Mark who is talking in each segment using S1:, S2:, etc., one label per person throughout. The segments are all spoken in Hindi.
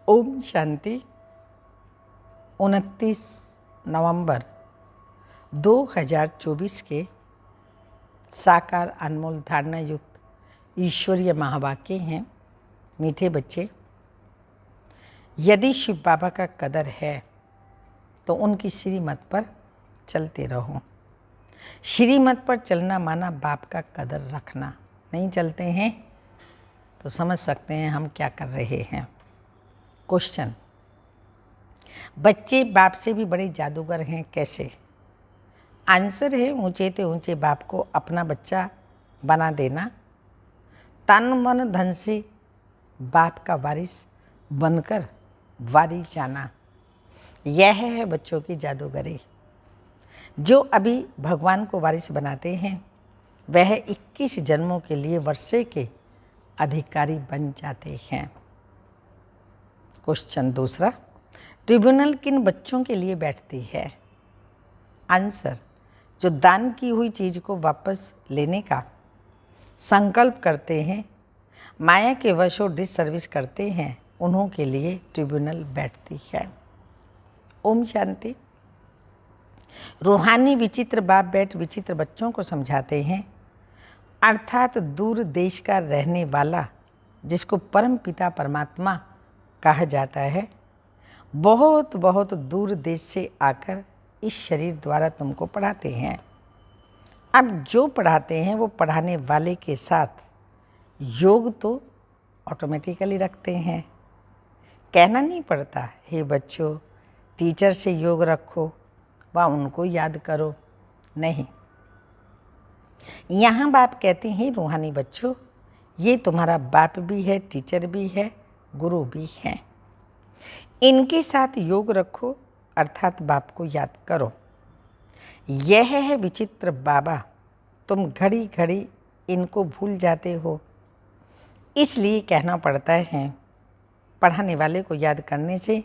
S1: ओम शांति। 29 नवंबर 2024 के साकार अनमोल धारणा युक्त ईश्वरीय महावाक्य हैं। मीठे बच्चे, यदि शिव बाबा का कदर है तो उनकी श्रीमत पर चलते रहो। श्रीमत पर चलना माना बाप का कदर रखना। नहीं चलते हैं तो समझ सकते हैं हम क्या कर रहे हैं। क्वेश्चन, बच्चे बाप से भी बड़े जादूगर हैं, कैसे? आंसर है, ऊंचे ते ऊंचे बाप को अपना बच्चा बना देना, तन मन धन से बाप का वारिस बनकर वारी जाना, यह है बच्चों की जादूगरी। जो अभी भगवान को वारिस बनाते हैं वह 21 जन्मों के लिए वर्षे के अधिकारी बन जाते हैं। क्वेश्चन दूसरा, ट्रिब्यूनल किन बच्चों के लिए बैठती है? आंसर, जो दान की हुई चीज़ को वापस लेने का संकल्प करते हैं, माया के वशों डिसर्विस करते हैं, उन्हों के लिए ट्रिब्यूनल बैठती है। ओम शांति। रूहानी विचित्र बाप बैठ विचित्र बच्चों को समझाते हैं, अर्थात दूर देश का रहने वाला जिसको परम पिता परमात्मा कहा जाता है, बहुत बहुत दूर देश से आकर इस शरीर द्वारा तुमको पढ़ाते हैं। अब जो पढ़ाते हैं वो पढ़ाने वाले के साथ योग तो ऑटोमेटिकली रखते हैं। कहना नहीं पड़ता, हे बच्चों टीचर से योग रखो व उनको याद करो। नहीं, यहाँ बाप कहते हैं, रूहानी बच्चों ये तुम्हारा बाप भी है, टीचर भी है, गुरु भी हैं। इनके साथ योग रखो, अर्थात बाप को याद करो। यह है विचित्र बाबा, तुम घड़ी घड़ी इनको भूल जाते हो, इसलिए कहना पड़ता है। पढ़ाने वाले को याद करने से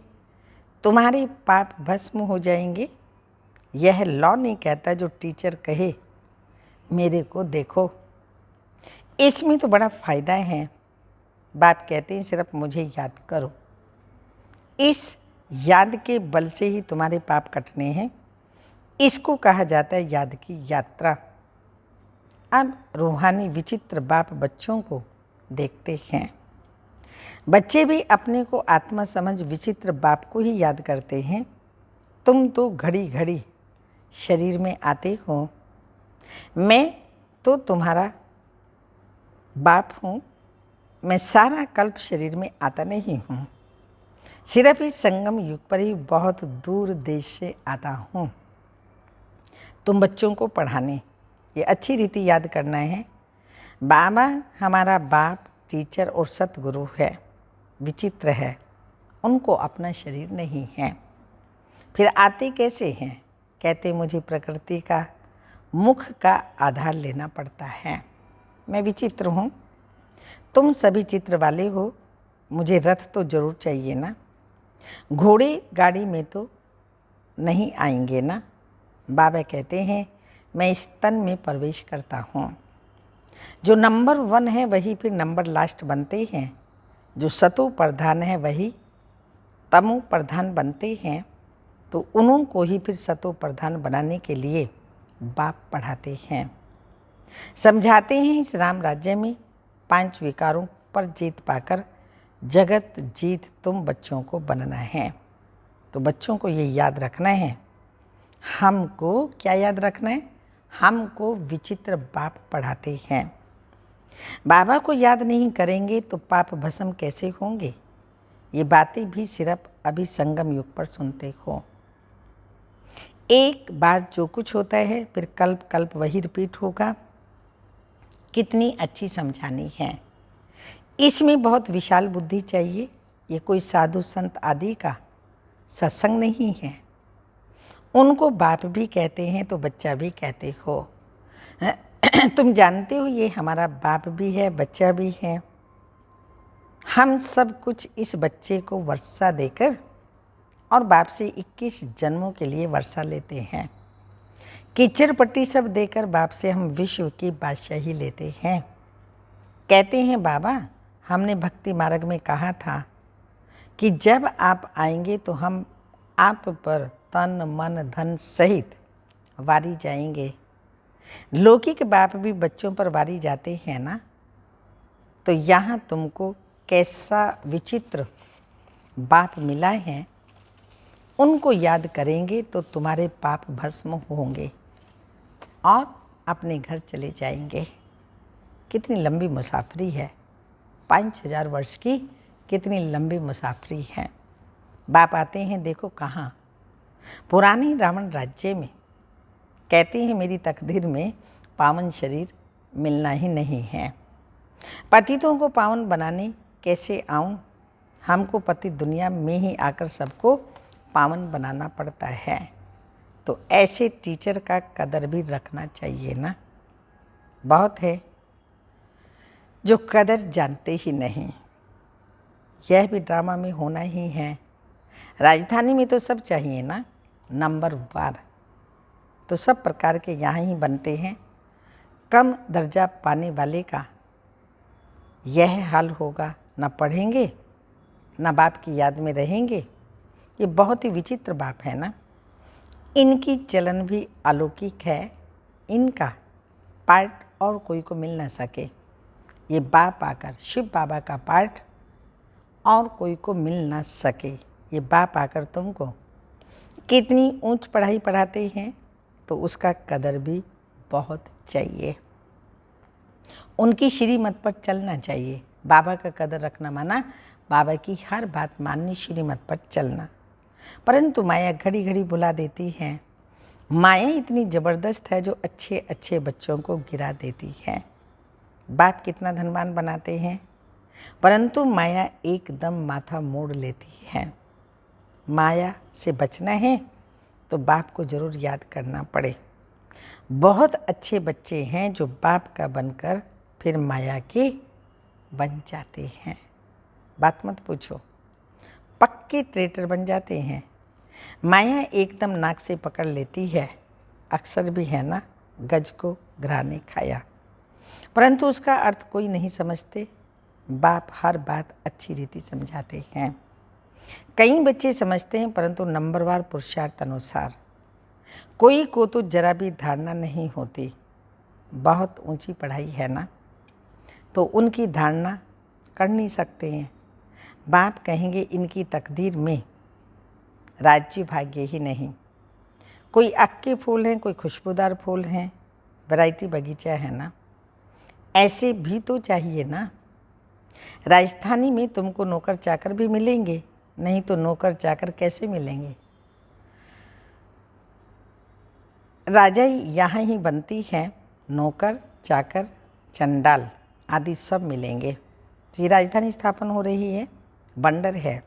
S1: तुम्हारे पाप भस्म हो जाएंगे। यह लॉ नहीं कहता जो टीचर कहे मेरे को देखो, इसमें तो बड़ा फ़ायदा है। बाप कहते हैं सिर्फ मुझे याद करो, इस याद के बल से ही तुम्हारे पाप कटने हैं। इसको कहा जाता है याद की यात्रा। अब रूहानी विचित्र बाप बच्चों को देखते हैं। बच्चे भी अपने को आत्मा समझ विचित्र बाप को ही याद करते हैं। तुम तो घड़ी घड़ी शरीर में आते हो, मैं तो तुम्हारा बाप हूँ, मैं सारा कल्प शरीर में आता नहीं हूँ, सिर्फ इस संगम युग पर ही बहुत दूर देश से आता हूँ तुम बच्चों को पढ़ाने। ये अच्छी रीति याद करना है। बाबा हमारा बाप, टीचर और सतगुरु है, विचित्र है, उनको अपना शरीर नहीं है। फिर आते कैसे हैं? कहते मुझे प्रकृति का मुख का आधार लेना पड़ता है। मैं विचित्र हूँ, तुम सभी चित्र वाले हो, मुझे रथ तो जरूर चाहिए ना, घोड़े गाड़ी में तो नहीं आएंगे ना। बाबा कहते हैं मैं इस तन में प्रवेश करता हूँ। जो नंबर 1 है वही फिर नंबर लास्ट बनते हैं, जो सतो प्रधान है वही तमो प्रधान बनते हैं, तो उन्हों को ही फिर सतो प्रधान बनाने के लिए बाप पढ़ाते हैं। समझाते हैं इस राम राज्य में 5 विकारों पर जीत पाकर जगत जीत तुम बच्चों को बनना है। तो बच्चों को ये याद रखना है। हमको क्या याद रखना है? हमको विचित्र बाप पढ़ाते हैं। बाबा को याद नहीं करेंगे तो पाप भस्म कैसे होंगे? ये बातें भी सिर्फ अभी संगम युग पर सुनते हो। एक बार जो कुछ होता है फिर कल्प कल्प वही रिपीट होगा। कितनी अच्छी समझानी है। इसमें बहुत विशाल बुद्धि चाहिए। ये कोई साधु संत आदि का सत्संग नहीं है। उनको बाप भी कहते हैं तो बच्चा भी कहते हो। तुम जानते हो ये हमारा बाप भी है, बच्चा भी है। हम सब कुछ इस बच्चे को वर्षा देकर और बाप से 21 जन्मों के लिए वर्षा लेते हैं। कीचड़ पट्टी सब देकर बाप से हम विश्व की बादशाही लेते हैं। कहते हैं बाबा हमने भक्ति मार्ग में कहा था कि जब आप आएंगे तो हम आप पर तन मन धन सहित वारी जाएंगे। लौकिक बाप भी बच्चों पर वारी जाते हैं ना, तो यहाँ तुमको कैसा विचित्र बाप मिला है, उनको याद करेंगे तो तुम्हारे पाप भस्म होंगे और अपने घर चले जाएंगे। कितनी लंबी मुसाफरी है, 5000 वर्ष की कितनी लंबी मुसाफरी है। बाप आते हैं देखो कहाँ, पुरानी रावण राज्य में। कहते हैं मेरी तकदीर में पावन शरीर मिलना ही नहीं है। पतितों को पावन बनाने कैसे आऊं? हमको पति दुनिया में ही आकर सबको पावन बनाना पड़ता है। तो ऐसे टीचर का कदर भी रखना चाहिए ना। बहुत है जो कदर जानते ही नहीं। यह भी ड्रामा में होना ही है। राजधानी में तो सब चाहिए ना, नंबर वार। तो सब प्रकार के यहाँ ही बनते हैं। कम दर्जा पाने वाले का यह हाल होगा, न पढ़ेंगे न बाप की याद में रहेंगे। ये बहुत ही विचित्र बाप है ना। इनकी चलन भी अलौकिक है। इनका पार्ट और कोई को मिल न सके। ये बाप आकर, शिव बाबा का पार्ट और कोई को मिल न सके। ये बाप आकर तुमको कितनी ऊंच पढ़ाई पढ़ाते हैं, तो उसका कदर भी बहुत चाहिए। उनकी श्रीमत पर चलना चाहिए। बाबा का कदर रखना माना बाबा की हर बात माननी, श्रीमत पर चलना। परंतु माया घड़ी घड़ी बुला देती है। माया इतनी ज़बरदस्त है जो अच्छे अच्छे बच्चों को गिरा देती है। बाप कितना धनवान बनाते हैं, परंतु माया एकदम माथा मोड़ लेती है। माया से बचना है तो बाप को ज़रूर याद करना पड़े। बहुत अच्छे बच्चे हैं जो बाप का बनकर फिर माया के बन जाते हैं। बात मत पूछो, पक्के ट्रेटर बन जाते हैं। माया एकदम नाक से पकड़ लेती है। अक्सर भी है ना, गज को घराने खाया, परंतु उसका अर्थ कोई नहीं समझते। बाप हर बात अच्छी रीति समझाते हैं। कई बच्चे समझते हैं, परंतु नंबरवार पुरुषार्थ अनुसार। कोई को तो जरा भी धारणा नहीं होती। बहुत ऊंची पढ़ाई है ना, तो उनकी धारणा कर नहीं सकते हैं। बाप कहेंगे इनकी तकदीर में राज्य भाग्य ही नहीं। कोई अक्के फूल हैं, कोई खुशबूदार फूल हैं, वैरायटी बगीचा है ना। ऐसे भी तो चाहिए ना। राजधानी में तुमको नौकर चाकर भी मिलेंगे, नहीं तो नौकर चाकर कैसे मिलेंगे। राजा यहाँ ही बनती है। नौकर चाकर चंडाल आदि सब मिलेंगे। तो ये राजधानी स्थापन हो रही है, बंडर है।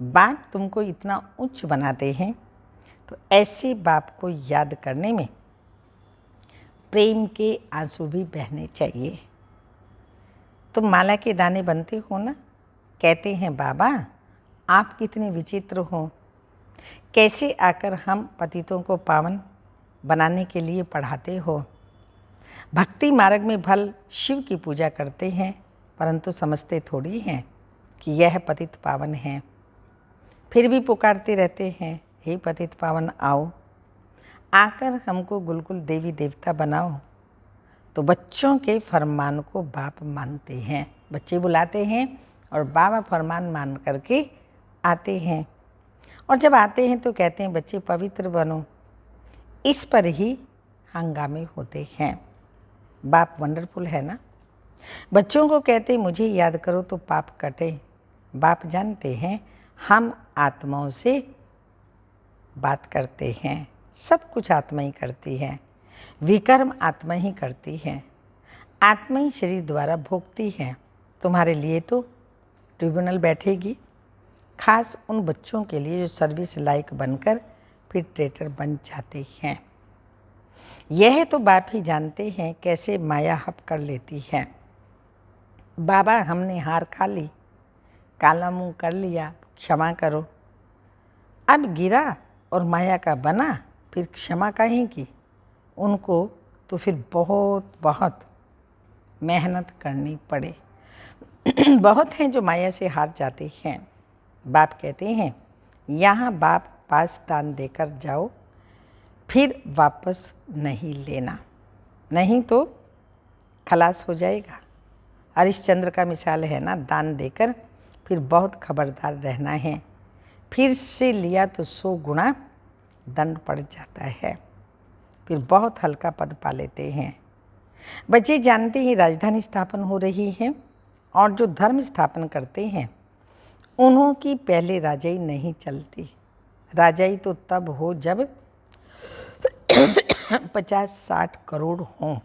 S1: बाप तुमको इतना उच्च बनाते हैं, तो ऐसे बाप को याद करने में प्रेम के आंसू भी बहने चाहिए। तुम माला के दाने बनते हो ना, कहते हैं बाबा आप कितने विचित्र हो, कैसे आकर हम पतितों को पावन बनाने के लिए पढ़ाते हो। भक्ति मार्ग में भल शिव की पूजा करते हैं, परंतु समझते थोड़ी हैं कि यह पतित पावन है। फिर भी पुकारते रहते हैं, हे पतित पावन आओ, आकर हमको गुलकुल देवी देवता बनाओ। तो बच्चों के फरमान को बाप मानते हैं। बच्चे बुलाते हैं और बाबा फरमान मान करके आते हैं। और जब आते हैं तो कहते हैं बच्चे पवित्र बनो। इस पर ही हंगामे होते हैं। बाप वंडरफुल है ना। बच्चों को कहते हैं मुझे याद करो तो पाप कटे। बाप जानते हैं हम आत्माओं से बात करते हैं, सब कुछ आत्मा ही करती है, विकर्म आत्मा ही करती है, आत्मा ही शरीर द्वारा भोगती है। तुम्हारे लिए तो ट्रिब्यूनल बैठेगी, खास उन बच्चों के लिए जो सर्विस लायक बनकर फिर ट्रेटर बन जाते हैं। यह तो बाप ही जानते हैं कैसे माया हप कर लेती है। बाबा हमने हार खा ली, काला मुंह कर लिया, क्षमा करो। अब गिरा और माया का बना, फिर क्षमा कहीं की। उनको तो फिर बहुत बहुत मेहनत करनी पड़े। बहुत हैं जो माया से हार जाते हैं। बाप कहते हैं यहाँ बाप पास दान देकर जाओ, फिर वापस नहीं लेना, नहीं तो खलास हो जाएगा। हरिश्चंद्र का मिसाल है ना, दान देकर फिर बहुत खबरदार रहना है, फिर से लिया तो 100 गुना दंड पड़ जाता है, फिर बहुत हल्का पद पा लेते हैं। बच्चे जानते ही राजधानी स्थापन हो रही है और जो धर्म स्थापन करते हैं उन्हों की पहले राजाई नहीं चलती। राजाई तो तब हो जब 50-60 करोड़ हों,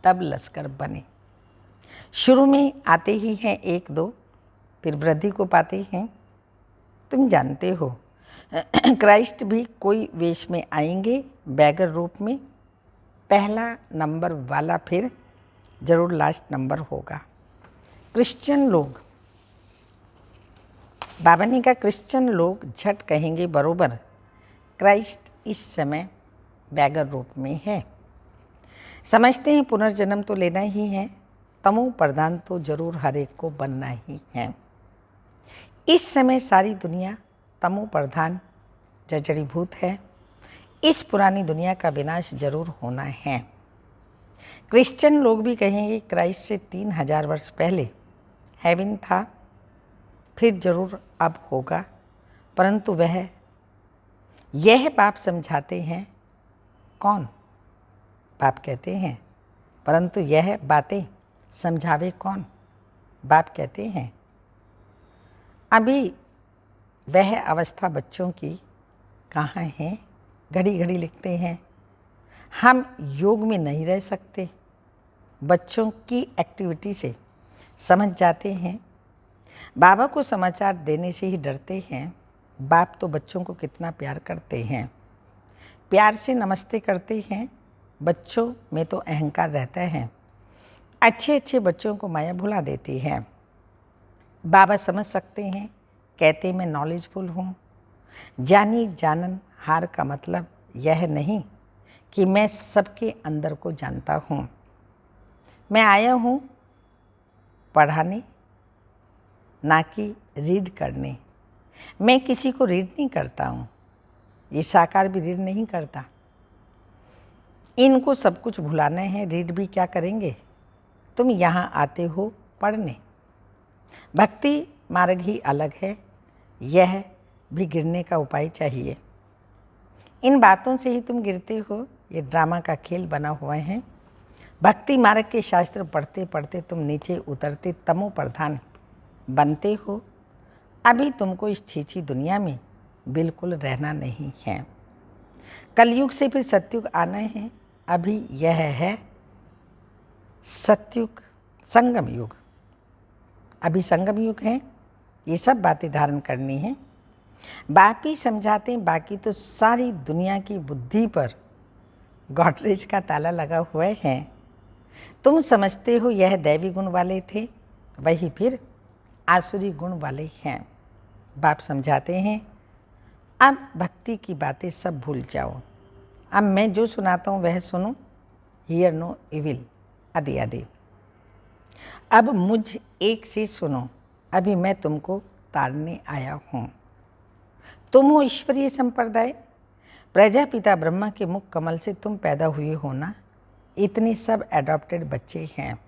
S1: तब लश्कर बने। शुरू में आते ही हैं 1-2, फिर वृद्धि को पाते हैं। तुम जानते हो क्राइस्ट भी कोई वेश में आएंगे, बैगर रूप में, पहला नंबर वाला फिर जरूर लास्ट नंबर होगा। क्रिश्चियन लोग, बाबा ने कहा क्रिश्चियन लोग झट कहेंगे बरोबर, क्राइस्ट इस समय बैगर रूप में है। समझते हैं पुनर्जन्म तो लेना ही है, तमो प्रधान तो जरूर हर एक को बनना ही है। इस समय सारी दुनिया तमो प्रधान जड़ीभूत है। इस पुरानी दुनिया का विनाश जरूर होना है। क्रिश्चियन लोग भी कहेंगे क्राइस्ट से 3000 वर्ष पहले हेवन था, फिर जरूर अब होगा, परंतु यह बाप समझाते हैं। कौन? बाप कहते हैं, परंतु यह बातें समझावे कौन? बाप कहते हैं अभी वह अवस्था बच्चों की कहाँ है। घड़ी घड़ी लिखते हैं हम योग में नहीं रह सकते, बच्चों की एक्टिविटी से समझ जाते हैं। बाबा को समाचार देने से ही डरते हैं। बाप तो बच्चों को कितना प्यार करते हैं, प्यार से नमस्ते करते हैं। बच्चों में तो अहंकार रहता है, अच्छे अच्छे बच्चों को माया भुला देती है। बाबा समझ सकते हैं, कहते मैं नॉलेजफुल हूँ। जानी जानन हार का मतलब यह नहीं कि मैं सबके अंदर को जानता हूँ। मैं आया हूँ पढ़ाने, ना कि रीड करने। मैं किसी को रीड नहीं करता हूँ, ये साकार भी रीड नहीं करता। इनको सब कुछ भुलाना है, रीड भी क्या करेंगे। तुम यहाँ आते हो पढ़ने। भक्ति मार्ग ही अलग है, यह भी गिरने का उपाय चाहिए। इन बातों से ही तुम गिरते हो, ये ड्रामा का खेल बना हुआ है। भक्ति मार्ग के शास्त्र पढ़ते पढ़ते तुम नीचे उतरते तमो प्रधान बनते हो। अभी तुमको इस छीछी दुनिया में बिल्कुल रहना नहीं है। कलयुग से फिर सतयुग आना है। अभी यह है सतयुग, संगम युग। अभी संगम युग है, ये सब बातें धारण करनी है। बाप ही समझाते हैं, बाकी तो सारी दुनिया की बुद्धि पर गॉडरेज का ताला लगा हुआ है। तुम समझते हो यह दैवी गुण वाले थे, वही फिर आसुरी गुण वाले हैं। बाप समझाते हैं अब भक्ति की बातें सब भूल जाओ। अब मैं जो सुनाता हूँ वह सुनो। हियर नो इविल आदि आदि। अब मुझ एक से सुनो, अभी मैं तुमको तारने आया हूँ। तुम हो ईश्वरीय संप्रदाय, प्रजापिता ब्रह्मा के मुख कमल से तुम पैदा हुए हो ना। इतने सब एडॉप्टेड बच्चे हैं,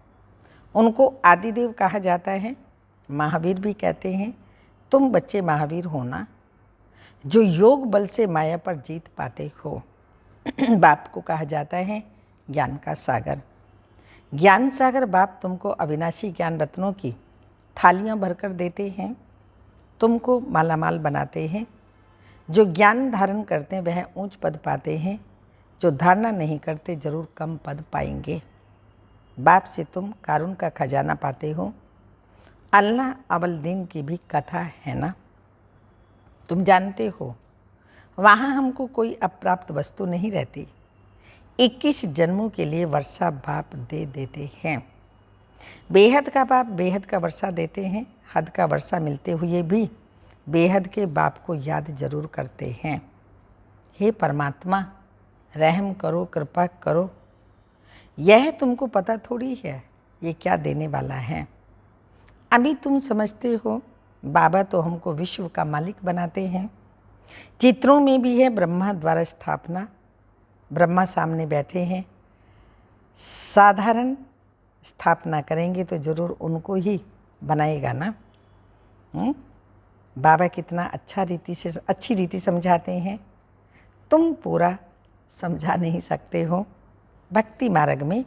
S1: उनको आदिदेव कहा जाता है। महावीर भी कहते हैं तुम बच्चे महावीर हो ना, जो योग बल से माया पर जीत पाते हो। बाप को कहा जाता है ज्ञान का सागर। ज्ञान सागर बाप तुमको अविनाशी ज्ञान रत्नों की थालियां भरकर देते हैं, तुमको मालामाल बनाते हैं। जो ज्ञान धारण करते हैं वह ऊंच पद पाते हैं, जो धारणा नहीं करते जरूर कम पद पाएंगे। बाप से तुम कारुण का खजाना पाते हो। अल्लाह अवल दिन की भी कथा है ना, तुम जानते हो। वहाँ हमको कोई अप्राप्त वस्तु नहीं रहती। 21 जन्मों के लिए वर्षा बाप दे देते हैं। बेहद का बाप बेहद का वर्षा देते हैं। हद का वर्षा मिलते हुए भी बेहद के बाप को याद जरूर करते हैं। हे परमात्मा रहम करो, कृपा करो। यह तुमको पता थोड़ी है ये क्या देने वाला है। अभी तुम समझते हो बाबा तो हमको विश्व का मालिक बनाते हैं। चित्रों में भी है ब्रह्मा द्वारा स्थापना, ब्रह्मा सामने बैठे हैं। साधारण स्थापना करेंगे तो जरूर उनको ही बनाएगा ना। बाबा कितना अच्छी रीति समझाते हैं। तुम पूरा समझा नहीं सकते हो। भक्ति मार्ग में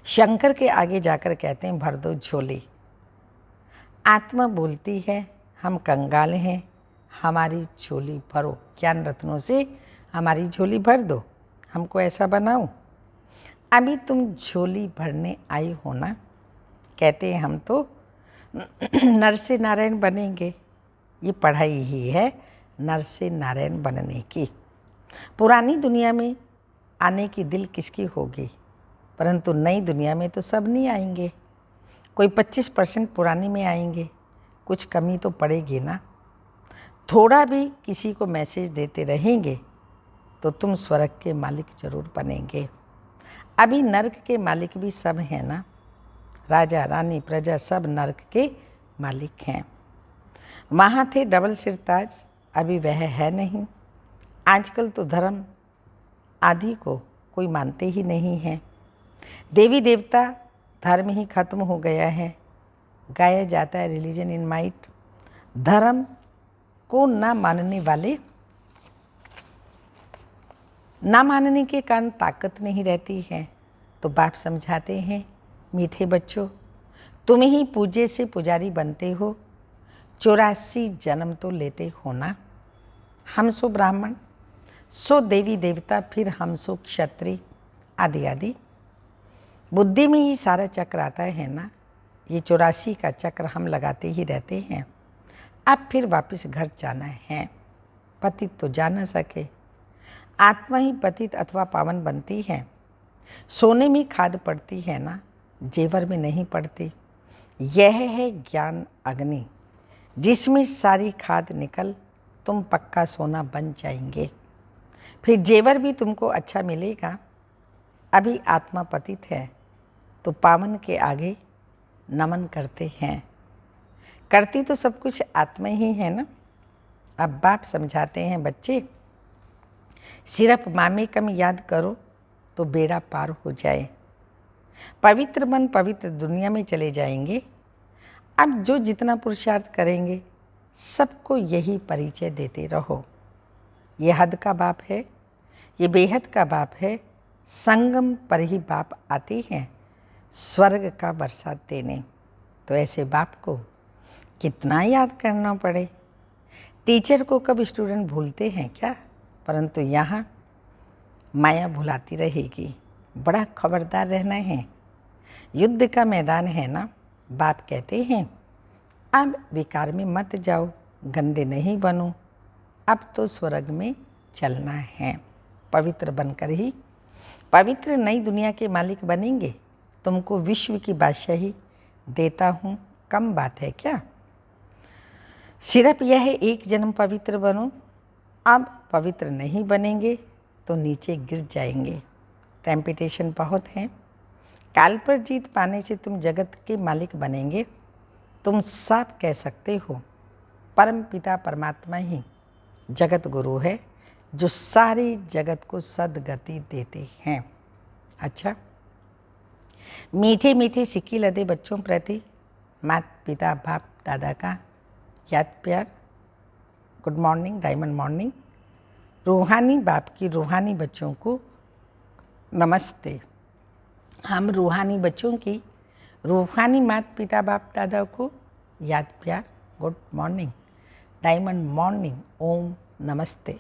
S1: शंकर के आगे जाकर कहते हैं भर दो झोली। आत्मा बोलती है हम कंगाल हैं, हमारी झोली भरो, ज्ञान रत्नों से हमारी झोली भर दो, हमको ऐसा बनाओ। अभी तुम झोली भरने आई हो ना। कहते हैं हम तो नर से नारायण बनेंगे। ये पढ़ाई ही है नर से नारायण बनने की। पुरानी दुनिया में आने की दिल किसकी होगी, परंतु नई दुनिया में तो सब नहीं आएंगे। कोई 25% पुरानी में आएंगे, कुछ कमी तो पड़ेगी ना। थोड़ा भी किसी को मैसेज देते रहेंगे तो तुम स्वर्ग के मालिक जरूर बनेंगे। अभी नर्क के मालिक भी सब हैं ना। राजा रानी प्रजा सब नर्क के मालिक हैं। वहाँ थे डबल सिरताज, अभी वह है नहीं। आजकल तो धर्म आदि को कोई मानते ही नहीं है। देवी देवता धर्म ही खत्म हो गया है। गाया जाता है रिलीजन इन माइट। धर्म को ना मानने के कारण ताकत नहीं रहती है। तो बाप समझाते हैं मीठे बच्चों, तुम ही पूज्य से पुजारी बनते हो। 84 जन्म तो लेते हो ना। हम सो ब्राह्मण, सो देवी देवता, फिर हम सो क्षत्रिय आदि आदि। बुद्धि में ही सारा चक्र आता है ना। ये 84 का चक्र हम लगाते ही रहते हैं। अब फिर वापस घर जाना है। पतित तो जा न सके, आत्मा ही पतित अथवा पावन बनती है। सोने में खाद पड़ती है ना, जेवर में नहीं पड़ती। यह है ज्ञान अग्नि, जिसमें सारी खाद निकल तुम पक्का सोना बन जाएंगे। फिर जेवर भी तुमको अच्छा मिलेगा। अभी आत्मा पतित है तो पावन के आगे नमन करते हैं। करती तो सब कुछ आत्मा ही है ना। अब बाप समझाते हैं बच्चे, सिर्फ मामे कम याद करो तो बेड़ा पार हो जाए। पवित्र मन पवित्र दुनिया में चले जाएंगे। अब जो जितना पुरुषार्थ करेंगे सबको यही परिचय देते रहो। ये हद का बाप है, ये बेहद का बाप है। संगम पर ही बाप आते हैं स्वर्ग का बरसात देने। तो ऐसे बाप को कितना याद करना पड़े। टीचर को कब स्टूडेंट भूलते हैं क्या, परंतु यहाँ माया भुलाती रहेगी। बड़ा खबरदार रहना है। युद्ध का मैदान है ना। बाप कहते हैं अब विकार में मत जाओ, गंदे नहीं बनो। अब तो स्वर्ग में चलना है। पवित्र बनकर ही पवित्र नई दुनिया के मालिक बनेंगे। तुमको विश्व की बादशाही देता हूँ, कम बात है क्या। सिर्फ यह है एक जन्म पवित्र बनो। अब पवित्र नहीं बनेंगे तो नीचे गिर जाएंगे। टेम्पटेशन बहुत है। काल पर जीत पाने से तुम जगत के मालिक बनेंगे। तुम साफ कह सकते हो परम पिता परमात्मा ही जगत गुरु है, जो सारी जगत को सद्गति देते हैं। अच्छा, मीठे मीठे सिक्की लदे बच्चों प्रति माता पिता बाप दादा का याद प्यार। Good morning, diamond morning. रूहानी बाप की रूहानी बच्चों को नमस्ते। हम रूहानी बच्चों की रूहानी माता पिता बाप दादा को याद प्यार। गुड मॉर्निंग, डायमंड मॉर्निंग, ओम नमस्ते।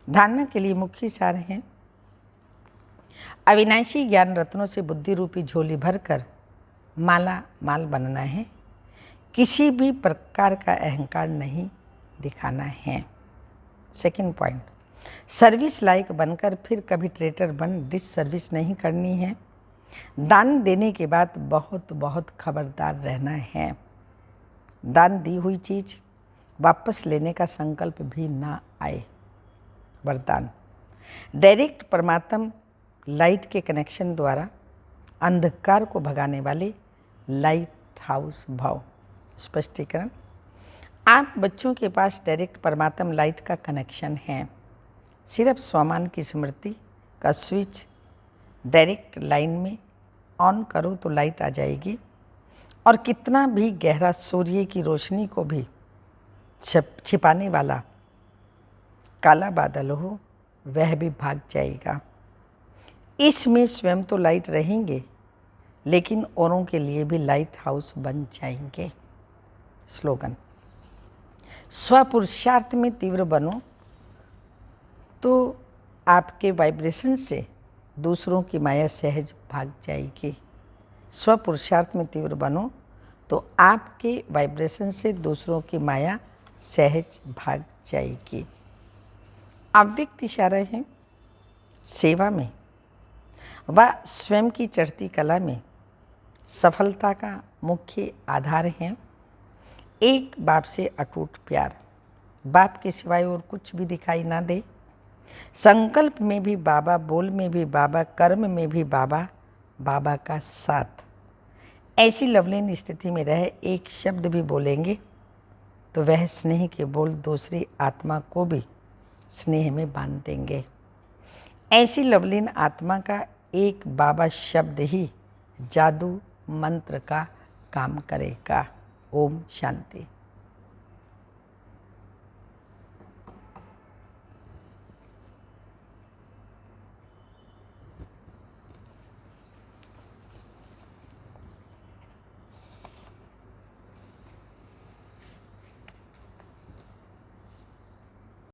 S1: धारणा के लिए मुख्य सार हैं, अविनाशी ज्ञान रत्नों से बुद्धि रूपी झोली भरकर माला माल बनना है। किसी भी प्रकार का अहंकार नहीं दिखाना है। सेकंड पॉइंट, सर्विस लायक बनकर फिर कभी ट्रेटर बन डिससर्विस नहीं करनी है। दान देने के बाद बहुत बहुत खबरदार रहना है। दान दी हुई चीज़ वापस लेने का संकल्प भी ना आए। वरदान, डायरेक्ट परमात्मा लाइट के कनेक्शन द्वारा अंधकार को भगाने वाले लाइट हाउस भाव। स्पष्टीकरण, आप बच्चों के पास डायरेक्ट परमात्म लाइट का कनेक्शन है। सिर्फ स्वमान की स्मृति का स्विच डायरेक्ट लाइन में ऑन करो तो लाइट आ जाएगी, और कितना भी गहरा सूर्य की रोशनी को भी छिपाने वाला काला बादल हो, वह भी भाग जाएगा। इसमें स्वयं तो लाइट रहेंगे, लेकिन औरों के लिए भी लाइट हाउस बन जाएंगे। स्लोगन, स्वपुरुषार्थ में तीव्र बनो तो आपके वाइब्रेशन से दूसरों की माया सहज भाग जाएगी। स्वपुरुषार्थ में तीव्र बनो तो आपके वाइब्रेशन से दूसरों की माया सहज भाग जाएगी। अव्यक्त इशारा है, सेवा में व स्वयं की चढ़ती कला में सफलता का मुख्य आधार है एक बाप से अटूट प्यार। बाप के सिवाय और कुछ भी दिखाई ना दे। संकल्प में भी बाबा, बोल में भी बाबा, कर्म में भी बाबा, बाबा का साथ। ऐसी लवलीन स्थिति में रह एक शब्द भी बोलेंगे तो वह स्नेह के बोल दूसरी आत्मा को भी स्नेह में बांध देंगे। ऐसी लवलीन आत्मा का एक बाबा शब्द ही जादू मंत्र का काम करेगा। ओम शांति।